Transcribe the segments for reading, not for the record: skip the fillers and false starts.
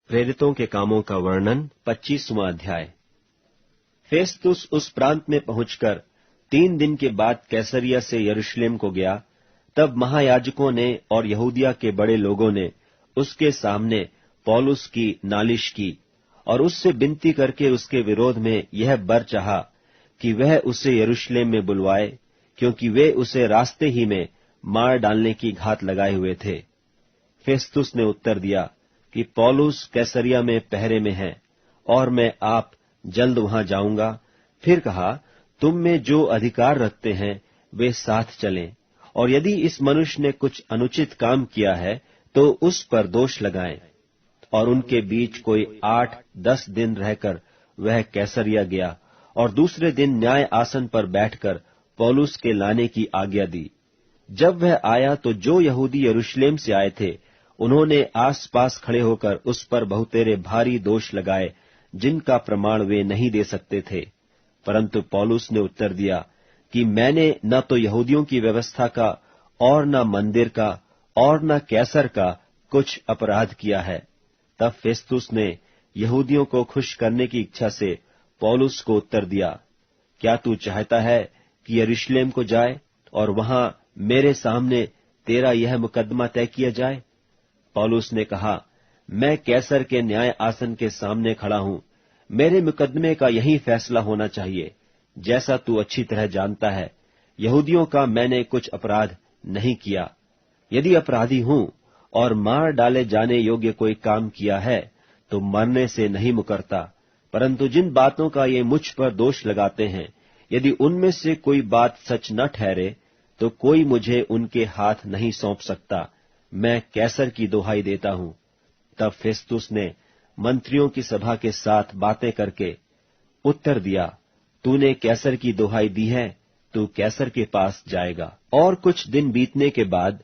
प्रेरितों के कामों का वर्णन 25वां अध्याय। फेस्तुस उस प्रांत में पहुंचकर 3 दिन के बाद कैसरिया से यरूशलेम को गया। तब महायाजकों ने और यहूदिया के बड़े लोगों ने उसके सामने पौलुस की नालिश की और उससे विनती करके उसके विरोध में यह बर चाहा कि वह उसे यरूशलेम में बुलवाए, क्योंकि वे उसे रास्ते ही में मार डालने की घात लगाए हुए थे। फेस्तुस ने उत्तर दिया कि पौलुस कैसरिया में पहरे में है और मैं आप जल्द वहां जाऊंगा। फिर कहा, तुम में जो अधिकार रखते हैं वे साथ चलें, और यदि इस मनुष्य ने कुछ अनुचित काम किया है तो उस पर दोष लगाएं। और उनके बीच कोई 8-10 दिन रहकर वह कैसरिया गया और दूसरे दिन न्याय आसन पर बैठकर पौलुस के लाने की आज्ञा दी। जब वह आया तो जो यहूदी यरूशलेम से आए थे उन्होंने आसपास खड़े होकर उस पर बहुतेरे भारी दोष लगाए, जिनका प्रमाण वे नहीं दे सकते थे। परंतु पौलुस ने उत्तर दिया कि मैंने न तो यहूदियों की व्यवस्था का और न मंदिर का और न कैसर का कुछ अपराध किया है। तब फेस्तुस ने यहूदियों को खुश करने की इच्छा से पौलुस को उत्तर दिया, क्या तू चाहता है कि यरूशलेम को जाए और वहां मेरे सामने तेरा यह मुकदमा तय किया जाए? पौलुस ने कहा, मैं कैसर के न्याय आसन के सामने खड़ा हूं, मेरे मुकदमे का यही फैसला होना चाहिए। जैसा तू अच्छी तरह जानता है, यहूदियों का मैंने कुछ अपराध नहीं किया। यदि अपराधी हूं और मार डाले जाने योग्य कोई काम किया है तो मरने से नहीं मुकरता, परंतु जिन बातों का ये मुझ पर दोष लगाते हैं, यदि उनमें से कोई बात सच न ठहरे तो कोई मुझे उनके हाथ नहीं सौंप सकता। मैं कैसर की दुहाई देता हूं। तब फेस्तुस ने मंत्रियों की सभा के साथ बातें करके उत्तर दिया, तूने कैसर की दुहाई दी है, तू कैसर के पास जाएगा। और कुछ दिन बीतने के बाद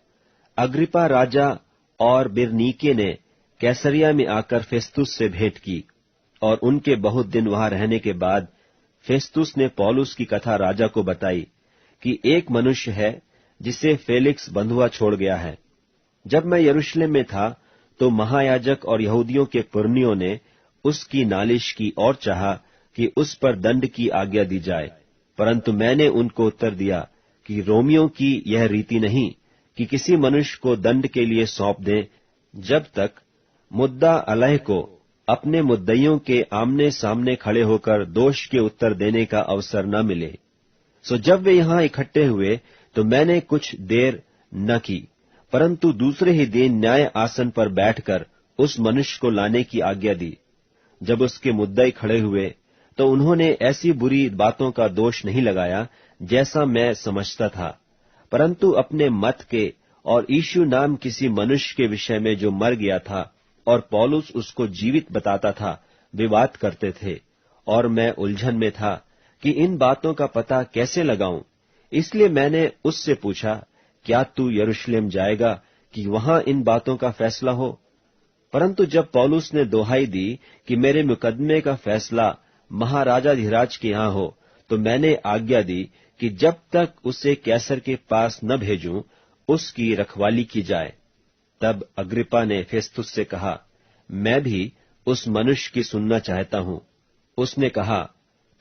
अग्रिप्पा राजा और बिरनीके ने कैसरिया में आकर फेस्तुस से भेंट की, और उनके बहुत दिन वहां रहने के बाद फेस्तुस ने पौलुस की कथा राजा को बताई कि एक मनुष्य है जिसे फेलिक्स बंधुआ छोड़ गया है। जब मैं यरूशलेम में था तो महायाजक और यहूदियों के पुरनियों ने उसकी नालिश की और चाहा कि उस पर दंड की आज्ञा दी जाए। परंतु मैंने उनको उत्तर दिया कि रोमियों की यह रीति नहीं कि किसी मनुष्य को दंड के लिए सौंप दें, जब तक मुद्दा अलह को अपने मुद्दइयों के आमने सामने खड़े होकर दोष के उत्तर देने का अवसर न मिले। सो जब वे यहां इकट्ठे हुए तो मैंने कुछ देर न की, परंतु दूसरे ही दिन न्याय आसन पर बैठकर उस मनुष्य को लाने की आज्ञा दी। जब उसके मुद्दई खड़े हुए तो उन्होंने ऐसी बुरी बातों का दोष नहीं लगाया जैसा मैं समझता था, परंतु अपने मत के और यीशु नाम किसी मनुष्य के विषय में जो मर गया था और पौलुस उसको जीवित बताता था, विवाद करते थे। और मैं उलझन में था कि इन बातों का पता कैसे लगाऊं। इसलिए मैंने उससे पूछा, क्या तू यरूशलेम जाएगा कि वहां इन बातों का फैसला हो? परंतु जब पौलुस ने दोहाई दी कि मेरे मुकदमे का फैसला महाराजाधिराज के यहां हो, तो मैंने आज्ञा दी कि जब तक उसे कैसर के पास न भेजूं, उसकी रखवाली की जाए। तब अग्रिप्पा ने फेस्तुस से कहा, मैं भी उस मनुष्य की सुनना चाहता हूं। उसने कहा,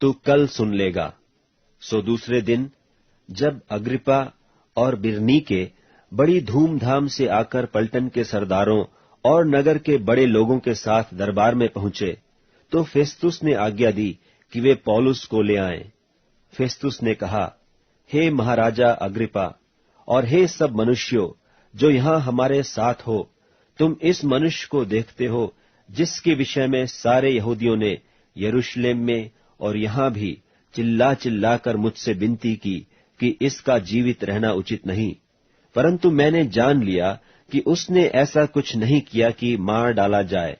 तू कल सुन लेगा। सो दूसरे दिन जब अग्रिप्पा और बिरनीके बड़ी धूमधाम से आकर पलटन के सरदारों और नगर के बड़े लोगों के साथ दरबार में पहुंचे, तो फेस्तुस ने आज्ञा दी कि वे पौलुस को ले आएं। फेस्तुस ने कहा, हे महाराजा अग्रिप्पा और हे सब मनुष्यों जो यहां हमारे साथ हो, तुम इस मनुष्य को देखते हो जिसके विषय में सारे यहूदियों ने यरूशलेम में और यहां भी चिल्ला चिल्लाकर मुझसे विनती की कि इसका जीवित रहना उचित नहीं। परंतु मैंने जान लिया कि उसने ऐसा कुछ नहीं किया कि मार डाला जाए,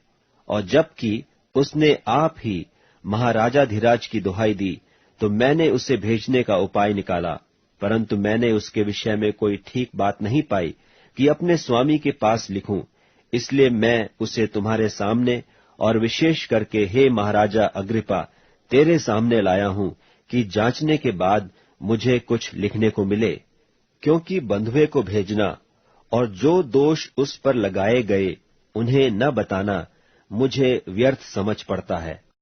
और जबकि उसने आप ही महाराजाधिराज की दुहाई दी, तो मैंने उसे भेजने का उपाय निकाला। परंतु मैंने उसके विषय में कोई ठीक बात नहीं पाई कि अपने स्वामी के पास लिखूं। इसलिए मैं उसे तुम्हारे सामने और विशेष करके हे महाराजा अग्रिप्पा तेरे सामने लाया हूं कि जांचने के बाद मुझे कुछ लिखने को मिले, क्योंकि बंधुए को भेजना और जो दोष उस पर लगाए गए उन्हें न बताना मुझे व्यर्थ समझ पड़ता है।